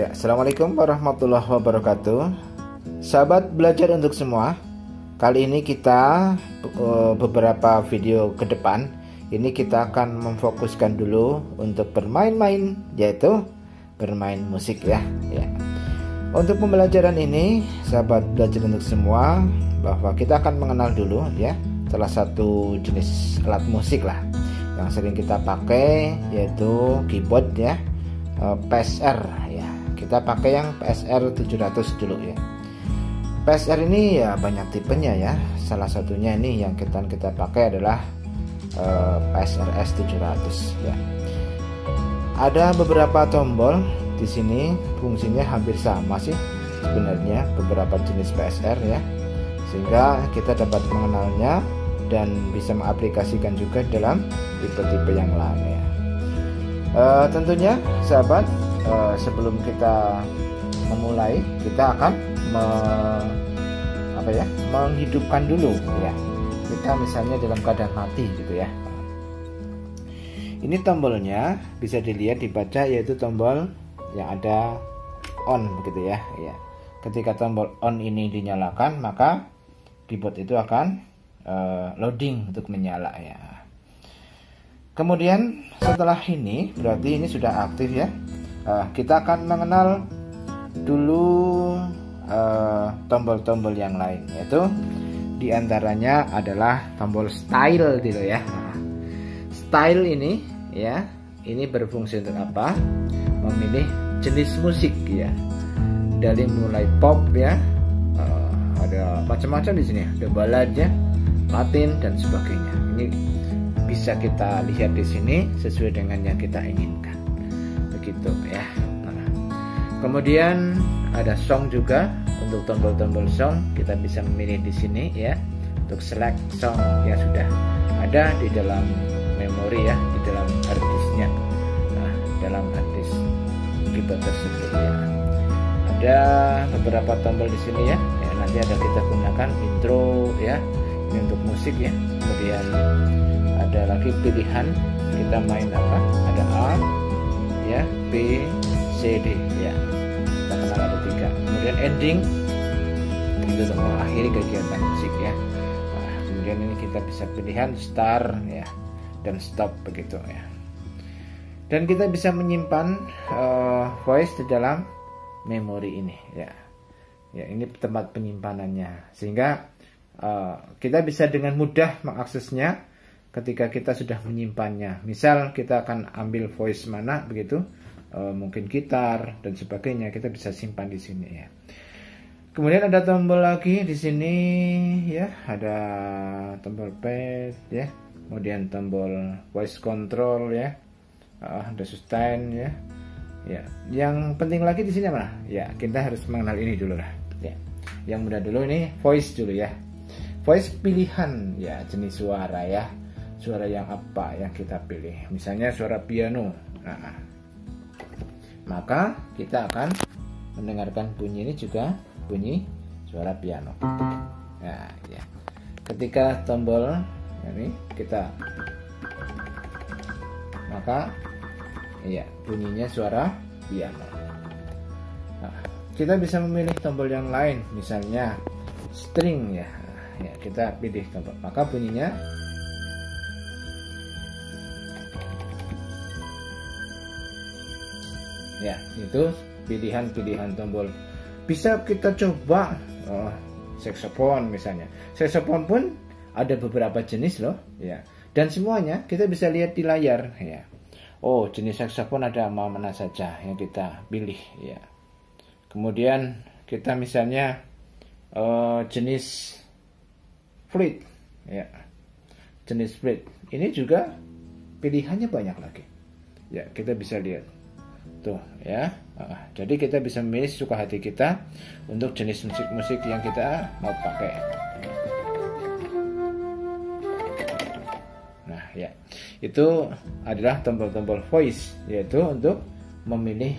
Ya, Assalamualaikum warahmatullahi wabarakatuh. Sahabat belajar untuk semua, kali ini kita beberapa video ke depan ini kita akan memfokuskan dulu untuk bermain-main, yaitu bermain musik ya. Untuk pembelajaran ini, sahabat belajar untuk semua, bahwa kita akan mengenal dulu ya salah satu jenis alat musik lah yang sering kita pakai, yaitu keyboard ya, PSR ya. Kita pakai yang PSR 700 dulu ya. PSR ini ya banyak tipenya ya. Salah satunya ini yang kita pakai adalah PSR S700 ya. Ada beberapa tombol di sini, fungsinya hampir sama sih sebenarnya beberapa jenis PSR ya. Sehingga kita dapat mengenalnya dan bisa mengaplikasikan juga dalam tipe-tipe yang lain ya. Tentunya sahabat, sebelum kita memulai, kita akan menghidupkan dulu ya. Kita misalnya dalam keadaan mati gitu ya. Ini tombolnya bisa dilihat, dibaca, yaitu tombol yang ada on begitu ya. Ketika tombol on ini dinyalakan, maka keyboard itu akan loading untuk menyala ya. Kemudian setelah ini berarti ini sudah aktif ya. Kita akan mengenal dulu tombol-tombol yang lain, yaitu diantaranya adalah tombol style gitu ya. Style ini ya, ini berfungsi untuk apa? Memilih jenis musik ya. Dari mulai pop ya, ada macam-macam di sini, ada ballad ya, Latin dan sebagainya. Ini bisa kita lihat di sini sesuai dengan yang kita inginkan. Begitu ya. Kemudian ada song juga. Untuk tombol-tombol song kita bisa memilih di sini ya, untuk select song yang sudah ada di dalam memori ya, di dalam hard disknya, dalam hard disk keyboard tersebut ya. Ada beberapa tombol di sini ya. Nanti ada kita gunakan intro ya, ini untuk musik ya. Kemudian ada lagi pilihan kita main apa, ada A ya, B, C, D ya. Kita kenal ada 3. Kemudian ending itu untuk mengakhiri kegiatan musik ya. Kemudian ini kita bisa pilihan start ya dan stop begitu ya. Dan kita bisa menyimpan voice di dalam memori ini ya. Ya, ini tempat penyimpanannya, sehingga kita bisa dengan mudah mengaksesnya ketika kita sudah menyimpannya. Misal kita akan ambil voice mana begitu, mungkin gitar dan sebagainya, kita bisa simpan di sini ya. Kemudian ada tombol lagi di sini ya, ada tombol pad ya, kemudian tombol voice control ya, ada sustain ya. Ya, yang penting lagi di sini mana? Ya, kita harus mengenal ini dulu lah. Ya, yang mudah dulu ini voice dulu ya. Voice pilihan ya, jenis suara ya. Suara yang apa yang kita pilih? Misalnya suara piano. Maka kita akan mendengarkan bunyi ini juga bunyi suara piano. Nah, ya. Ketika tombol ini kita, maka iya, bunyinya suara piano. Kita bisa memilih tombol yang lain, misalnya string ya. Ya, kita pilih tombol, maka bunyinya ya, itu pilihan-pilihan tombol. Bisa kita coba saxophone misalnya. Saxophone pun ada beberapa jenis loh ya. Dan semuanya kita bisa lihat di layar ya. Oh, jenis saxophone ada mana saja yang kita pilih ya. Kemudian kita misalnya jenis flute ya. Jenis flute ini juga pilihannya banyak lagi. Ya, kita bisa lihat. Tuh ya. Jadi kita bisa memilih suka hati kita untuk jenis musik-musik yang kita mau pakai. Nah ya, itu adalah tombol-tombol voice, yaitu untuk memilih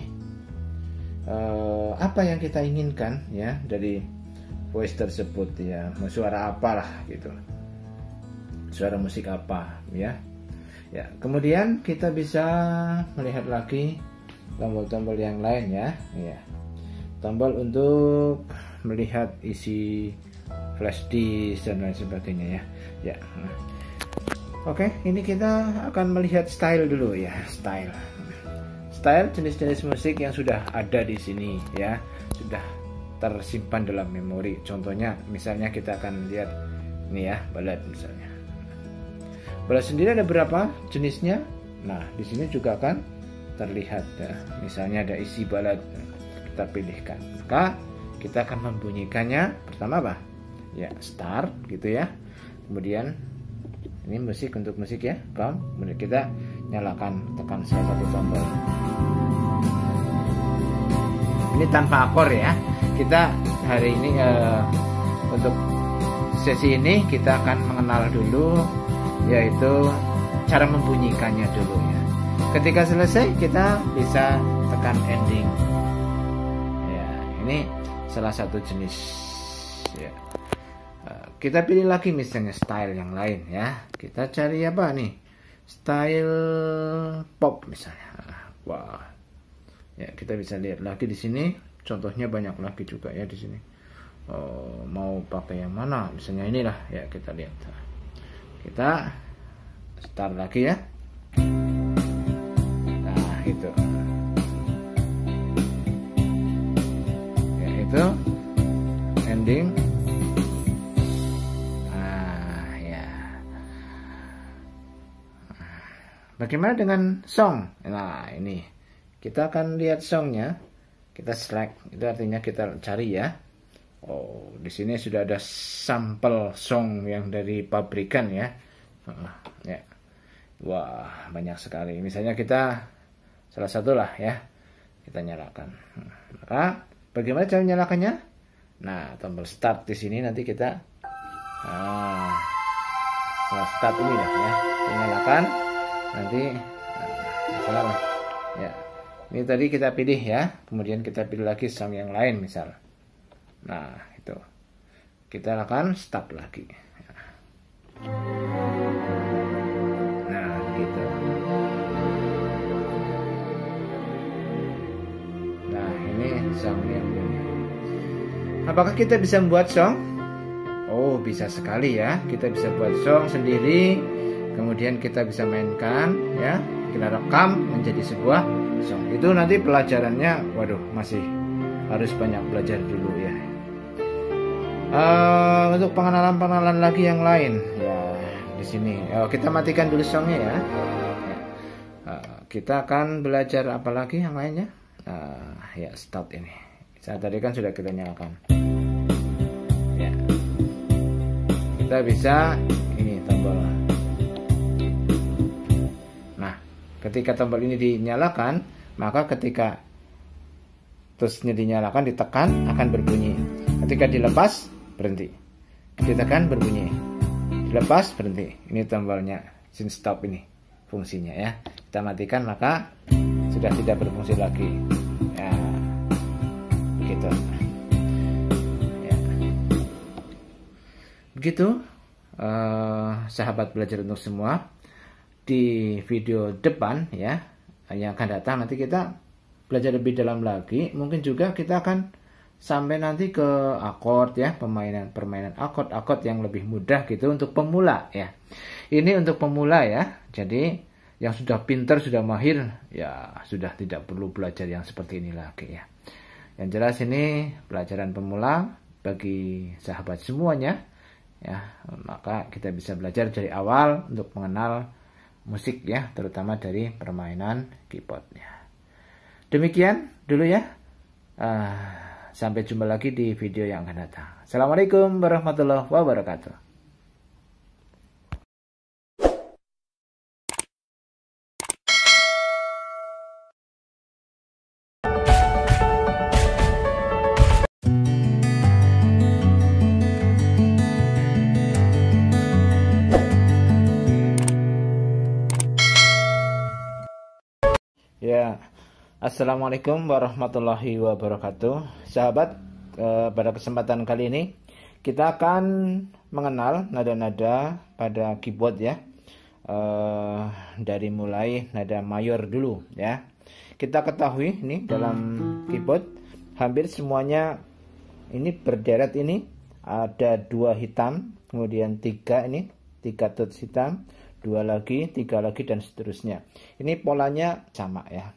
apa yang kita inginkan ya dari voice tersebut ya. Suara apalah gitu, suara musik apa ya. Ya, kemudian kita bisa melihat lagi tombol-tombol yang lain ya. Tombol untuk melihat isi flash disk dan lain sebagainya ya. Oke, ini kita akan melihat style dulu ya. Style jenis-jenis musik yang sudah ada di sini ya, sudah tersimpan dalam memori. Contohnya misalnya kita akan lihat ini ya, balad misalnya. Balad sendiri ada berapa jenisnya? Nah, di sini juga akan terlihat ya. Misalnya ada isi balad, kita pilihkan. Maka kita akan membunyikannya. Pertama apa? Ya, start gitu ya. Kemudian ini musik, untuk musik ya, kemudian kita nyalakan, tekan salah satu tombol. Ini tanpa akor ya. Kita hari ini untuk sesi ini kita akan mengenal dulu, yaitu cara membunyikannya dulu ya. Ketika selesai kita bisa tekan ending. Ya, ini salah satu jenis ya. Kita pilih lagi misalnya style yang lain ya. Kita cari apa nih? Style pop misalnya. Wah. Ya, kita bisa lihat lagi di sini. Contohnya banyak lagi juga ya di sini. Mau pakai yang mana? Misalnya inilah ya, kita lihat. Kita start lagi ya. Nah, itu. Ya, itu ending. Bagaimana dengan song? Nah, ini kita akan lihat songnya. Kita select, itu artinya kita cari ya. Oh, di sini sudah ada sampel song yang dari pabrikan ya. Ya. Wah, banyak sekali. Misalnya kita salah satu lah ya, kita nyalakan. Maka bagaimana cara menyalakannya? Nah, tombol start di sini nanti kita setelah start ini lah ya, dinyalakan. Nanti misalnya ya, ini tadi kita pilih ya, kemudian kita pilih lagi song yang lain misal. Nah, itu kita akan start lagi. Nah, gitu. Nah, ini song yang ini. Apakah kita bisa membuat song? Oh, bisa sekali ya. Kita bisa buat song sendiri. Kemudian kita bisa mainkan ya, kita rekam menjadi sebuah song. Itu nanti pelajarannya, waduh, masih harus banyak belajar dulu ya. Untuk pengenalan lagi yang lain ya, di sini kita matikan dulu songnya ya. Kita akan belajar apa lagi yang lainnya. Ya, start ini. Saat tadi kan sudah kita nyalakan ya. Kita bisa ini tombol. Ketika tombol ini dinyalakan, maka ketika terusnya dinyalakan, ditekan akan berbunyi. Ketika dilepas, berhenti. Ditekan, berbunyi. Dilepas, berhenti. Ini tombolnya, scene stop ini fungsinya ya. Kita matikan, maka sudah tidak berfungsi lagi. Ya, begitu. Ya. Begitu, sahabat belajar untuk semua. Di video depan ya, yang akan datang nanti kita belajar lebih dalam lagi. Mungkin juga kita akan sampai nanti ke akord ya, permainan akord yang lebih mudah gitu untuk pemula ya. Ini untuk pemula ya. Jadi yang sudah pintar, sudah mahir ya, sudah tidak perlu belajar yang seperti ini lagi ya. Yang jelas ini pelajaran pemula bagi sahabat semuanya ya. Maka kita bisa belajar dari awal untuk mengenal musik ya, terutama dari permainan keyboardnya. Demikian dulu ya. Sampai jumpa lagi di video yang akan datang. Assalamualaikum warahmatullahi wabarakatuh. Ya, assalamualaikum warahmatullahi wabarakatuh. Sahabat, pada kesempatan kali ini kita akan mengenal nada-nada pada keyboard ya. dari mulai nada mayor dulu ya. Kita ketahui nih dalam keyboard hampir semuanya ini berderet, ini ada 2 hitam, kemudian 3 ini 3 tuts hitam, 2 lagi, 3 lagi, dan seterusnya. Ini polanya sama ya.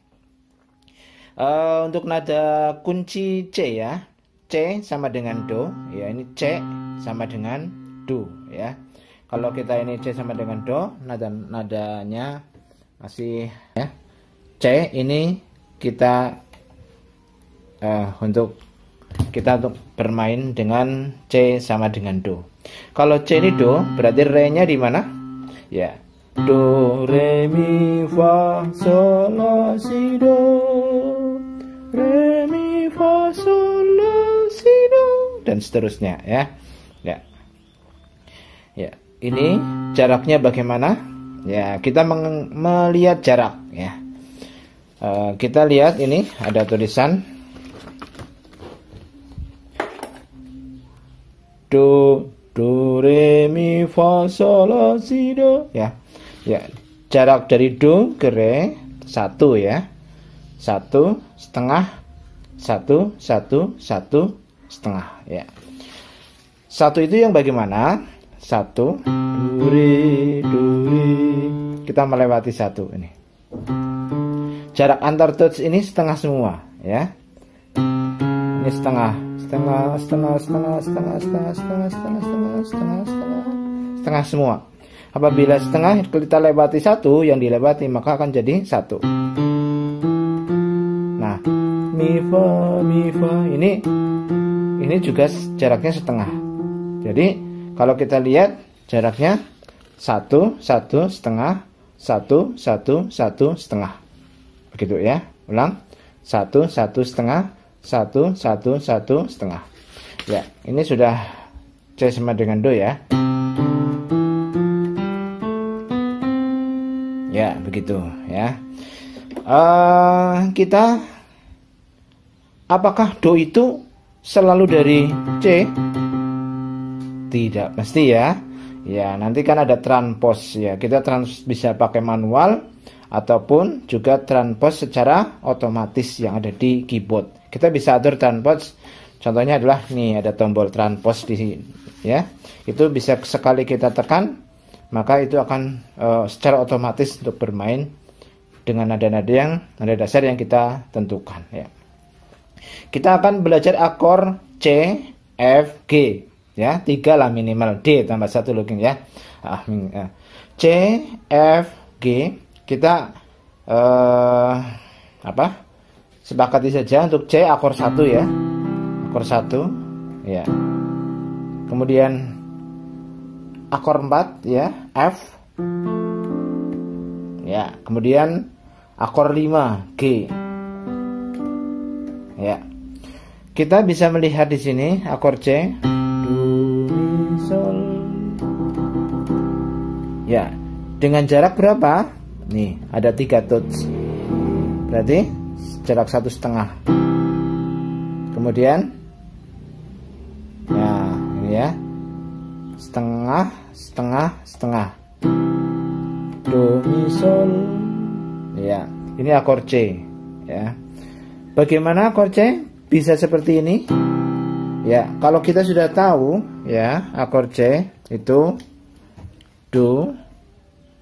Untuk nada kunci C ya, C sama dengan Do ya, ini C sama dengan Do ya. Kalau kita ini C sama dengan Do, nadanya masih ya. C ini kita untuk bermain dengan C sama dengan Do. Kalau C ini Do, berarti Re-nya di mana? Ya, Do, Re, Mi, Fa, Sol, La, Si, Do. Re, Mi, Fa, Sol, La, Si, Do, dan seterusnya ya. Ya. Ya, ini jaraknya bagaimana? Ya, kita melihat jarak ya. Kita lihat ini ada tulisan Do, Re, Mi, Fa, Sol, La, Si, Do ya. Ya, jarak dari Do ke Re 1 ya. 1,5, 1, 1, 1,5 ya. 1 itu yang bagaimana? 1, Do, Re, Do, Re. Kita melewati 1 ini. Jarak antar tuts ini setengah semua ya. Ini setengah semua. Apabila setengah kita lewati 1, yang dilewati maka akan jadi 1. Nah, Mi, Fa, ini juga jaraknya setengah. Jadi kalau kita lihat jaraknya 1, 1, setengah, 1, 1, 1, setengah. Begitu ya. Ulang. 1, 1, setengah, 1, 1, 1, setengah. Ya, ini sudah C sama dengan Do ya. Ya, begitu ya. Kita, apakah Do itu selalu dari C? Tidak mesti ya. Ya, nanti kan ada transpose ya. Kita bisa pakai manual ataupun juga transpose secara otomatis yang ada di keyboard. Kita bisa atur transpose. Contohnya adalah nih, ada tombol transpose di sini ya. Itu bisa sekali kita tekan, maka itu akan secara otomatis untuk bermain dengan nada dasar yang kita tentukan ya. Kita akan belajar akor C, F, G ya, 3 lah minimal, D tambah 1 looking ya. C, F, G. Kita sepakati saja untuk C akor 1 ya. Akor 1 ya. Kemudian akor 4 ya, F. Ya, kemudian akor 5 G. Ya. Kita bisa melihat di sini akor C, Do, Mi, Sol. Ya, dengan jarak berapa? Nih, ada 3 tuts. Berarti jarak 1,5. Kemudian ya, ini ya. Setengah. Do, Mi, Sol. Ya, ini akor C ya. Bagaimana akor C bisa seperti ini? Ya, kalau kita sudah tahu ya, akor C itu Do,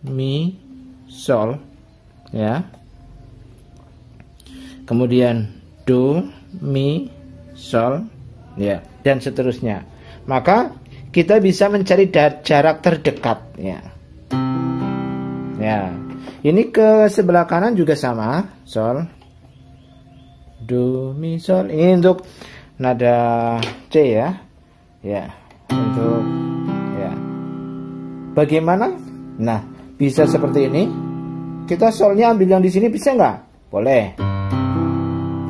Mi, Sol ya. Kemudian Do, Mi, Sol ya, dan seterusnya. Maka kita bisa mencari jarak terdekat ya. Ya. Ini ke sebelah kanan juga sama, Sol, Do, Mi, Sol. Ini untuk nada C ya. Ya, untuk ya. Bagaimana? Nah, bisa seperti ini. Kita solnya ambil yang di sini, bisa nggak? Boleh.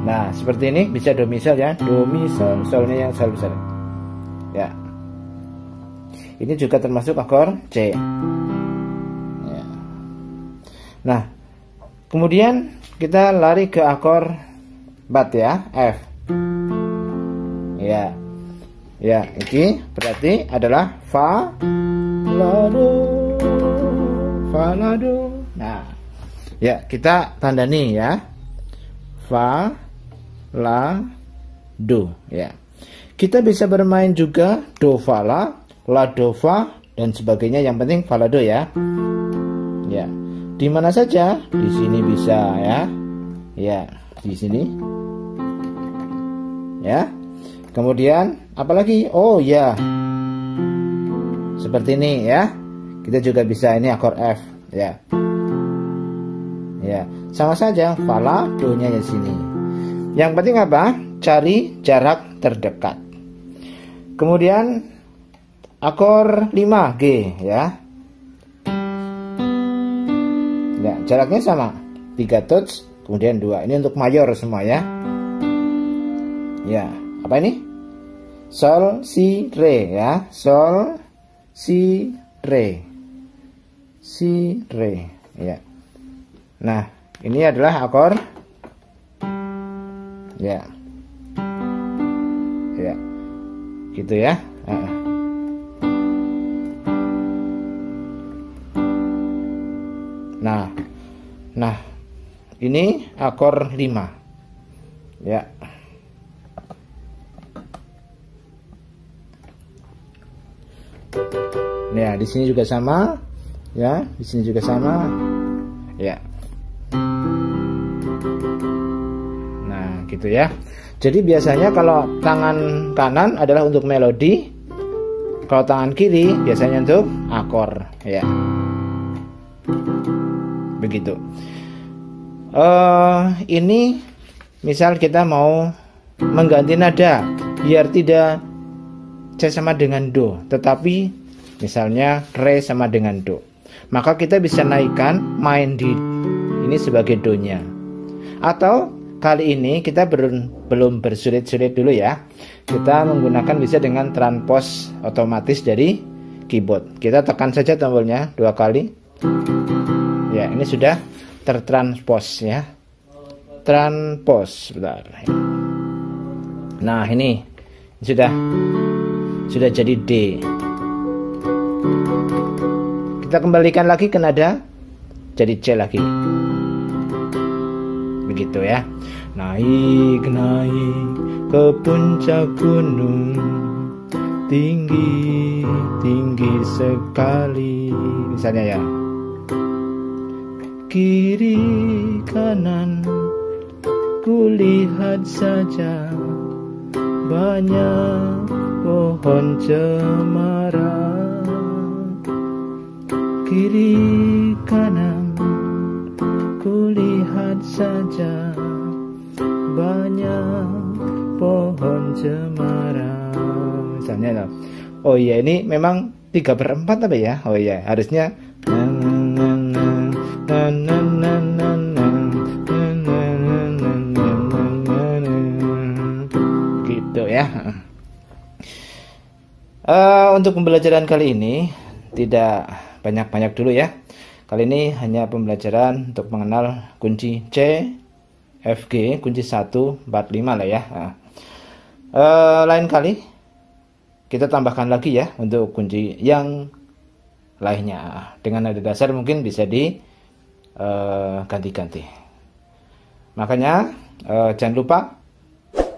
Nah, seperti ini bisa Do, Mi, Sol ya. Do, Mi, Sol, solnya yang sol besar. Ya. Ini juga termasuk akor C. Ya. Nah, kemudian kita lari ke akor 4 ya, F. Ya. Ya, ini berarti adalah Fa, La, Do, Fa, fa, la, do. Nah, ya kita tandani ya. Fa, la, do ya. Kita bisa bermain juga do, fa, la, do, fa dan sebagainya. Yang penting fa, la, do ya. Ya. Di mana saja? Di sini bisa ya. Ya, di sini. Ya. Kemudian apalagi? Oh ya. Seperti ini ya. Kita juga bisa ini akor F ya. Ya, sama saja fa, la, do-nya di sini. Yang penting apa? Cari jarak terdekat. Kemudian akor 5 G ya. Ya, jaraknya sama. 3 touch, kemudian 2. Ini untuk mayor semua ya. Ya, apa ini? Sol, si, re ya. Sol, si, re. Si, re ya. Nah, ini adalah akor ya. Ya. Gitu ya. Nah, ini akor 5. Ya. Ya, di sini juga sama. Ya, di sini juga sama. Ya. Nah, gitu ya. Jadi biasanya kalau tangan kanan adalah untuk melodi, kalau tangan kiri biasanya untuk akor, ya. Begitu. Ini misal kita mau mengganti nada biar tidak C sama dengan do, tetapi misalnya re sama dengan do, maka kita bisa naikkan main di ini sebagai do-nya. Atau kali ini kita belum bersulit-sulit dulu ya. Kita menggunakan bisa dengan transpose otomatis dari keyboard. Kita tekan saja tombolnya 2 kali. Ya, ini sudah tertranspose ya. Transpose, bentar. Nah, ini sudah jadi D. Kita kembalikan lagi ke nada jadi C lagi. Begitu ya. Naik ke puncak gunung, tinggi sekali. Misalnya ya. Kiri kanan kulihat saja banyak pohon cemara. Kiri kanan kulihat saja banyak pohon cemara. Misalnya, oh iya, ini memang 3/4 apa ya? Oh iya, harusnya gitu ya. Untuk pembelajaran kali ini tidak banyak-banyak dulu ya. Kali ini hanya pembelajaran untuk mengenal kunci C, F, G, kunci 1, 4, 5 lah ya. Lain kali kita tambahkan lagi ya untuk kunci yang lainnya. Dengan nada dasar mungkin bisa di ganti-ganti. Makanya jangan lupa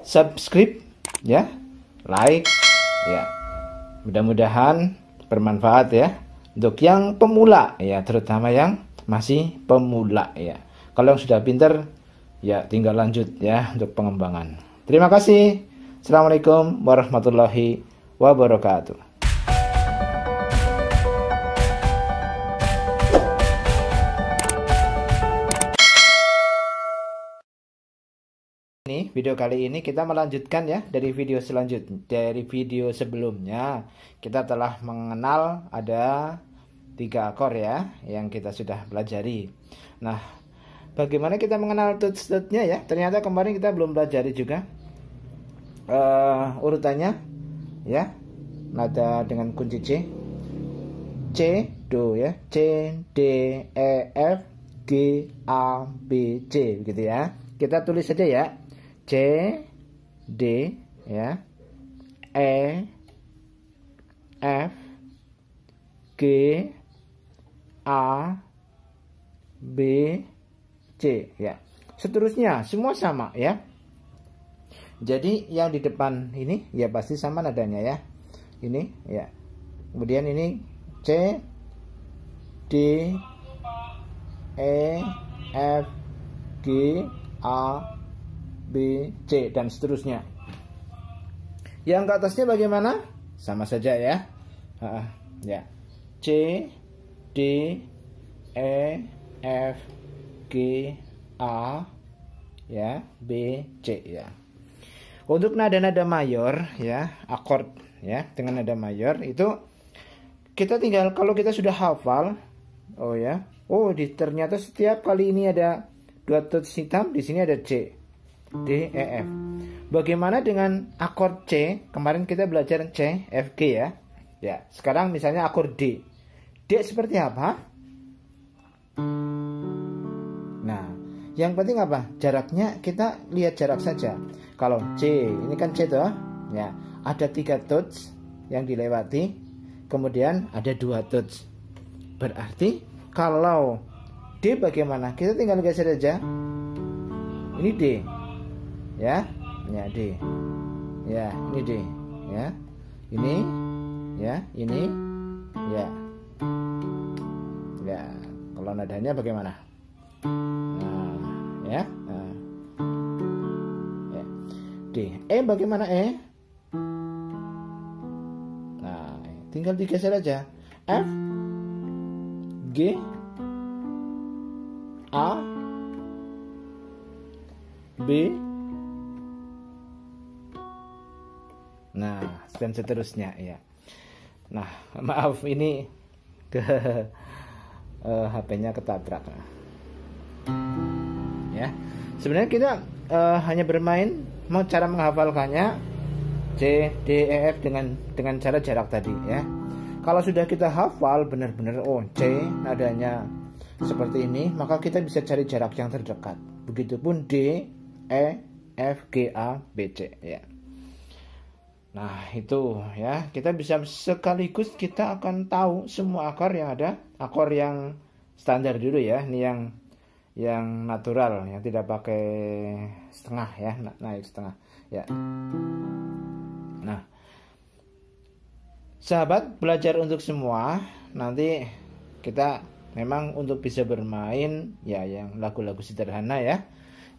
subscribe ya, like ya. Mudah-mudahan bermanfaat ya untuk yang pemula ya, terutama yang masih pemula ya. Kalau yang sudah pinter ya tinggal lanjut ya untuk pengembangan. Terima kasih. Assalamualaikum warahmatullahi wabarakatuh. Video kali ini kita melanjutkan ya dari video sebelumnya. Kita telah mengenal ada 3 akor ya yang kita sudah pelajari. Nah, bagaimana kita mengenal touch-touchnya ya? Ternyata kemarin kita belum pelajari juga urutannya ya. Nada dengan kunci C, do ya, C, D, E, F, G, A, B, C begitu ya. Kita tulis saja ya. C, D ya, E, F, G, A, B, C ya. Seterusnya semua sama ya. Jadi yang di depan ini ya pasti sama nadanya ya. Ini ya. Kemudian ini C, D, E, F, G, A, B, C dan seterusnya. Yang ke atasnya bagaimana? Sama saja ya. Ya. C, D, E, F, G, A, ya, B, C ya. Untuk nada-nada mayor ya, akord ya dengan nada mayor itu kita tinggal kalau kita sudah hafal, oh ya, ternyata setiap kali ini ada 2 touch hitam, di sini ada C, D, E, F. Bagaimana dengan akord C? Kemarin kita belajar C, F, G ya. Ya, sekarang misalnya akord D. D seperti apa? Nah, yang penting apa? Jaraknya kita lihat jarak saja. Kalau C, ini kan C toh, ya, ada 3 touch yang dilewati, kemudian ada 2 touch. Berarti kalau D bagaimana? Kita tinggal geser aja. Ini D, ya, D, ya, ini D, ya, ini, ya, ini, ya, ya. Kalau nadanya bagaimana? Nah, ya. D. E bagaimana E? Nah, tinggal digeser aja. F, G, A, B. Nah, dan seterusnya ya. Nah, maaf ini ke HP-nya ketabrak. Ya. Sebenarnya kita hanya bermain mau cara menghafalkannya C, D, E, F dengan cara jarak tadi ya. Kalau sudah kita hafal benar-benar C nadanya seperti ini, maka kita bisa cari jarak yang terdekat. Begitupun D, E, F, G, A, B, C ya. Nah, itu ya, kita bisa sekaligus kita akan tahu semua akor yang ada, akor yang standar dulu ya. Ini yang natural, yang tidak pakai setengah ya, naik setengah ya. Nah, sahabat belajar untuk semua, nanti kita memang untuk bisa bermain ya yang lagu-lagu sederhana ya,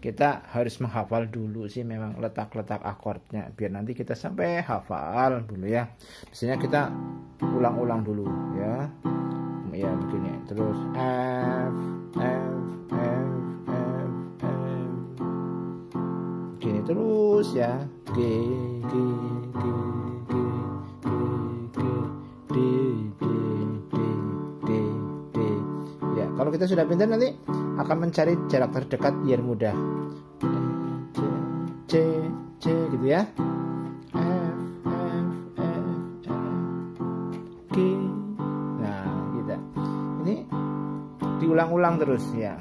kita harus menghafal dulu sih memang letak-letak akordnya, biar nanti kita sampai hafal dulu ya. Biasanya kita ulang-ulang dulu ya. Ya begini, terus F, gini terus ya, G, D, ya. Kalau kita sudah pintar nanti akan mencari jarak terdekat biar mudah. C, gitu ya. F, G. Nah, gitu. Ini diulang-ulang terus ya.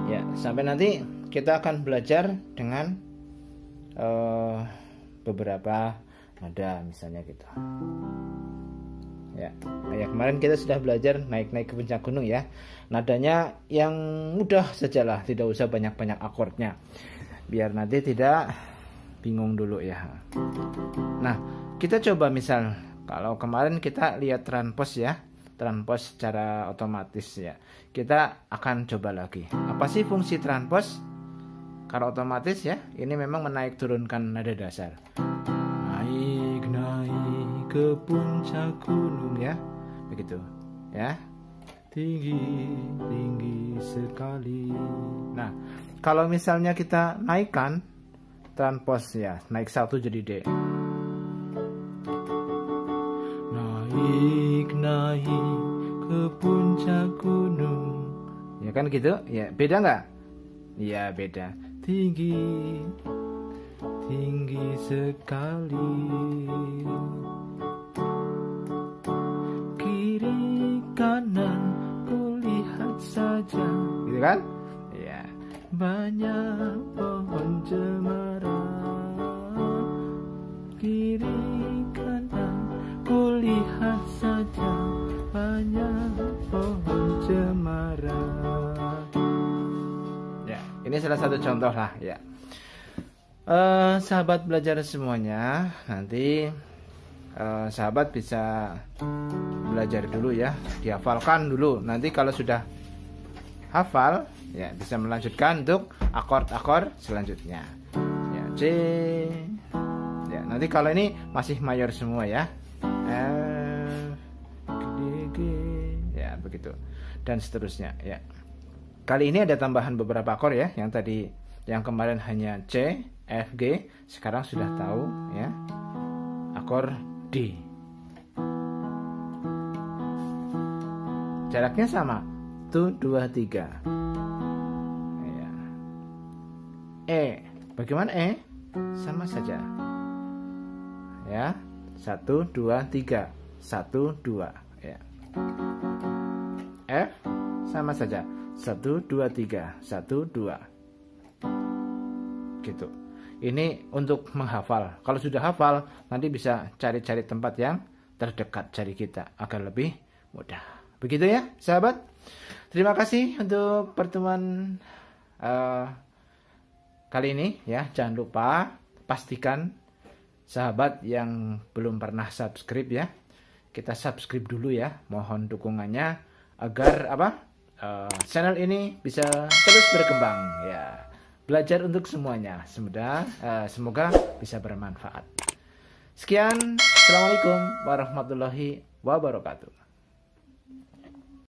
Ya, sampai nanti kita akan belajar dengan beberapa nada misalnya gitu. Ya, kemarin kita sudah belajar naik-naik ke puncak gunung ya. Nadanya yang mudah sajalah, tidak usah banyak-banyak akordnya. Biar nanti tidak bingung dulu ya. Nah, kita coba misal kalau kemarin kita lihat transpose ya. Transpose secara otomatis ya. Kita akan coba lagi. Apa sih fungsi transpose? Kalau otomatis ya, ini memang menaik turunkan nada dasar. Naik ke puncak gunung ya, begitu ya, tinggi sekali. Nah, kalau misalnya kita naikkan transpose ya, naik 1 jadi D. Naik ke puncak gunung, ya kan gitu ya, beda nggak? Ya beda. Tinggi sekali, kiri kanan kulihat saja, gitu kan ya, banyak pohon cemara, kiri kanan kulihat saja, banyak pohon cemara. Ini salah satu contoh lah ya. Sahabat belajar semuanya, nanti sahabat bisa belajar dulu ya, dihafalkan dulu. Nanti kalau sudah hafal ya bisa melanjutkan untuk akord-akord selanjutnya ya. C ya, nanti kalau ini masih mayor semua ya, F G ya, begitu dan seterusnya ya. Kali ini ada tambahan beberapa akord ya, yang tadi yang kemarin hanya C, F, G, sekarang sudah tahu ya akord D. Jaraknya sama, 1, 2, 3 ya. E, bagaimana E? Sama saja ya, 1, 2, 3, 1, 2 ya. F sama saja, 1, 2, 3, 1, 2 gitu. Ini untuk menghafal. Kalau sudah hafal, nanti bisa cari-cari tempat yang terdekat jari kita agar lebih mudah. Begitu ya, sahabat. Terima kasih untuk pertemuan kali ini ya. Jangan lupa pastikan sahabat yang belum pernah subscribe ya, kita subscribe dulu ya. Mohon dukungannya agar channel ini bisa terus berkembang ya. Belajar untuk semuanya. Semoga bisa bermanfaat. Sekian, assalamualaikum warahmatullahi wabarakatuh.